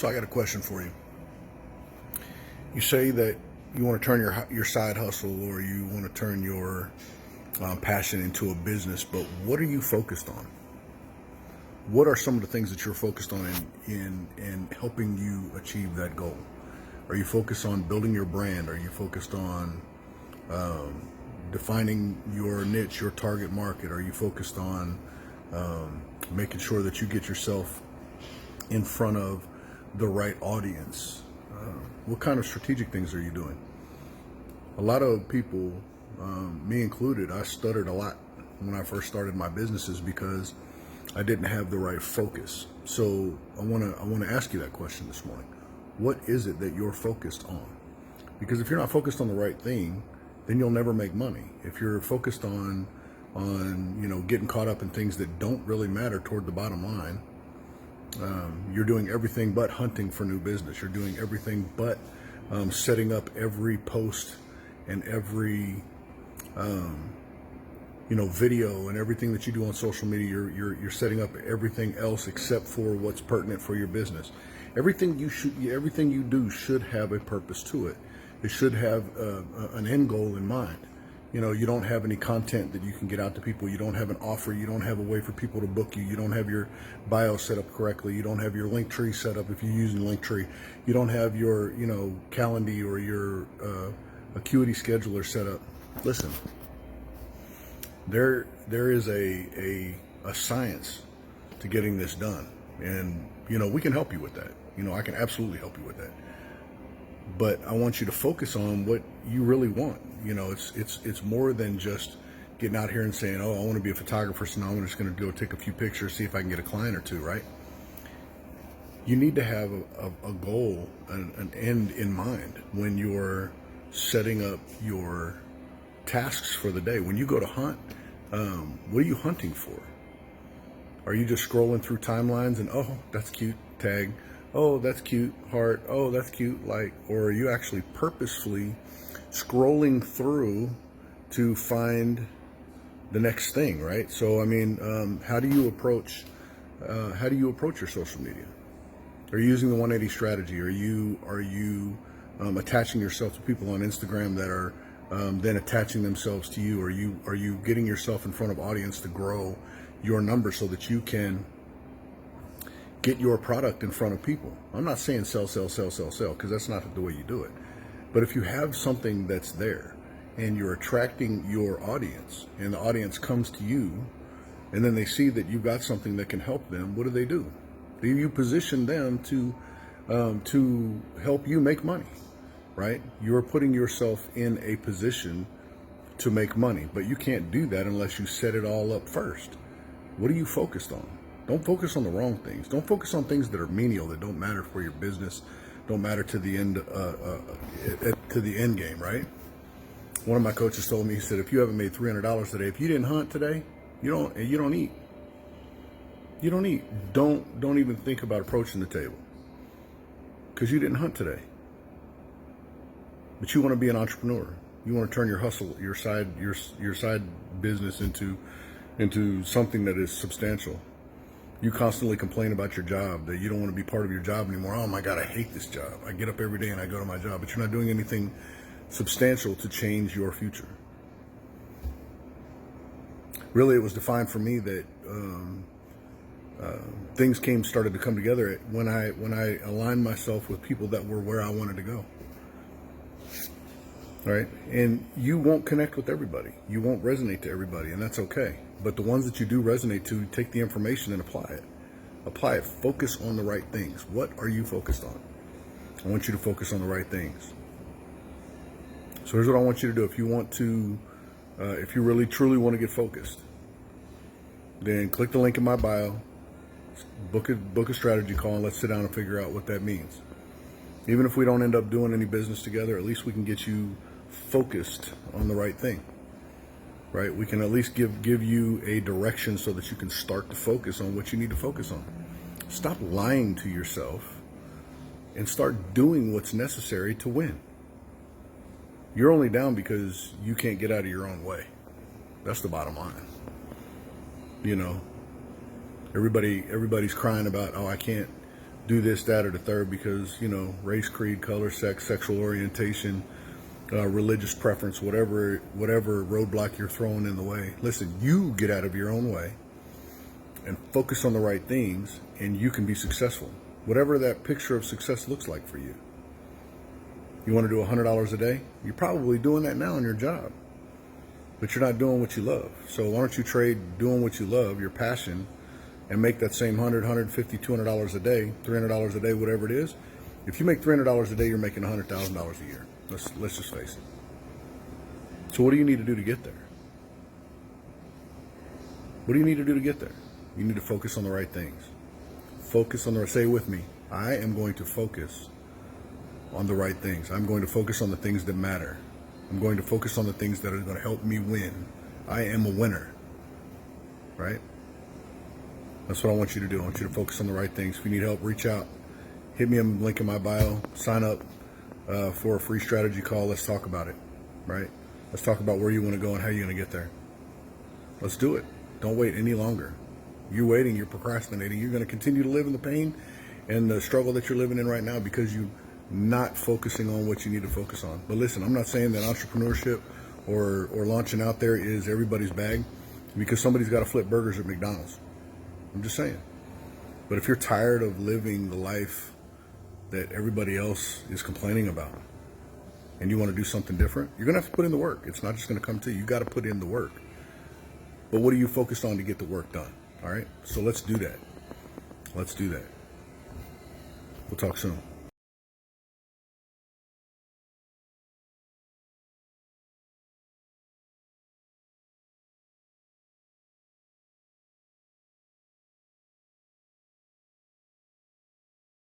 So I got a question for you. You say that you want to turn your side hustle, or you want to turn your passion into a business, but what are you focused on? What are some of the things that you're focused on in helping you achieve that goal? Are you focused on building your brand? Are you focused on defining your niche, your target market? Are you focused on making sure that you get yourself in front of the right audience? What kind of strategic things are you doing? A lot of people, me included, I stuttered a lot when I first started my businesses because I didn't have the right focus. So I want to ask you that question this morning. What is it that you're focused on? Because if you're not focused on the right thing, then you'll never make money. If you're focused on getting caught up in things that don't really matter toward the bottom line, you're doing everything but hunting for new business. You're doing everything but setting up every post and every video and everything that you do on social media. You're setting up everything else except for what's pertinent for your business. Everything you do should have a purpose to it. It should have an end goal in mind. You don't have any content that you can get out to people. You don't have an offer. You don't have a way for people to book you. You don't have your bio set up correctly. You don't have your link tree set up if you're using link tree. You don't have your, Calendly or your Acuity scheduler set up. Listen, there is a science to getting this done. And, we can help you with that. I can absolutely help you with that. But I want you to focus on what you really want. It's more than just getting out here and saying, oh, I want to be a photographer, so now I'm just going to go take a few pictures, see if I can get a client or two, right? You need to have a goal, an end in mind when you're setting up your tasks for the day. When you go to hunt, what are you hunting for? Are you just scrolling through timelines and, oh, that's cute, tag, oh, that's cute, heart, oh, that's cute, like, or are you actually purposefully scrolling through to find the next thing, right? So, how do you approach your social media? Are you using the 180 strategy? Are you attaching yourself to people on Instagram that are then attaching themselves to you? Are you getting yourself in front of audience to grow your numbers so that you can get your product in front of people? I'm not saying sell, because that's not the way you do it. But if you have something that's there and you're attracting your audience and the audience comes to you and then they see that you've got something that can help them, what do? You position them to help you make money, right? You're putting yourself in a position to make money, but you can't do that unless you set it all up first. What are you focused on? Don't focus on the wrong things. Don't focus on things that are menial, that don't matter for your business, don't matter to the end game, right? One of my coaches told me, he said, if you haven't made $300 today, if you didn't hunt today, you don't eat. You don't eat. Don't even think about approaching the table because you didn't hunt today. But you want to be an entrepreneur. You want to turn your hustle, your side business into something that is substantial. You constantly complain about your job, that you don't want to be part of your job anymore. Oh my God, I hate this job. I get up every day and I go to my job, but you're not doing anything substantial to change your future. Really, it was defined for me that things started to come together when I aligned myself with people that were where I wanted to go. All right, and you won't connect with everybody. You won't resonate to everybody, and that's okay. But the ones that you do resonate to, take the information and apply it. Apply it. Focus on the right things. What are you focused on? I want you to focus on the right things. So here's what I want you to do. If you want to, if you really truly want to get focused, then click the link in my bio, book a strategy call, and let's sit down and figure out what that means. Even if we don't end up doing any business together, at least we can get you focused on the right thing, right? We can at least give you a direction so that you can start to focus on what you need to focus on. Stop lying to yourself and start doing what's necessary to win. You're only down because you can't get out of your own way. That's the bottom line. Everybody's crying about, oh, I can't do this, that, or the third because, you know, race, creed, color, sex, sexual orientation, religious preference, whatever roadblock you're throwing in the way. Listen, you get out of your own way and focus on the right things, and you can be successful. Whatever that picture of success looks like for you. You want to do $100 a day? You're probably doing that now in your job, but you're not doing what you love. So why don't you trade doing what you love, your passion, and make that same $100, $150, $200 a day, $300 a day, whatever it is. If you make $300 a day, you're making $100,000 a year. Let's just face it. So what do you need to do to get there? What do you need to do to get there? You need to focus on the right things. Focus on the, say it with me, I am going to focus on the right things. I'm going to focus on the things that matter. I'm going to focus on the things that are going to help me win. I am a winner, right? That's what I want you to do. I want you to focus on the right things. If you need help, reach out. Hit me on the link in my bio. Sign up for a free strategy call. Let's talk about it, right? Let's talk about where you want to go and how you're going to get there. Let's do it. Don't wait any longer. You're waiting, you're procrastinating. You're going to continue to live in the pain and the struggle that you're living in right now because you're not focusing on what you need to focus on. But listen, I'm not saying that entrepreneurship or launching out there is everybody's bag because somebody's got to flip burgers at McDonald's. I'm just saying. But if you're tired of living the life that everybody else is complaining about and you want to do something different, you're going to have to put in the work. It's not just going to come to you. You got to put in the work. But what are you focused on to get the work done? All right? So let's do that. Let's do that. We'll talk soon.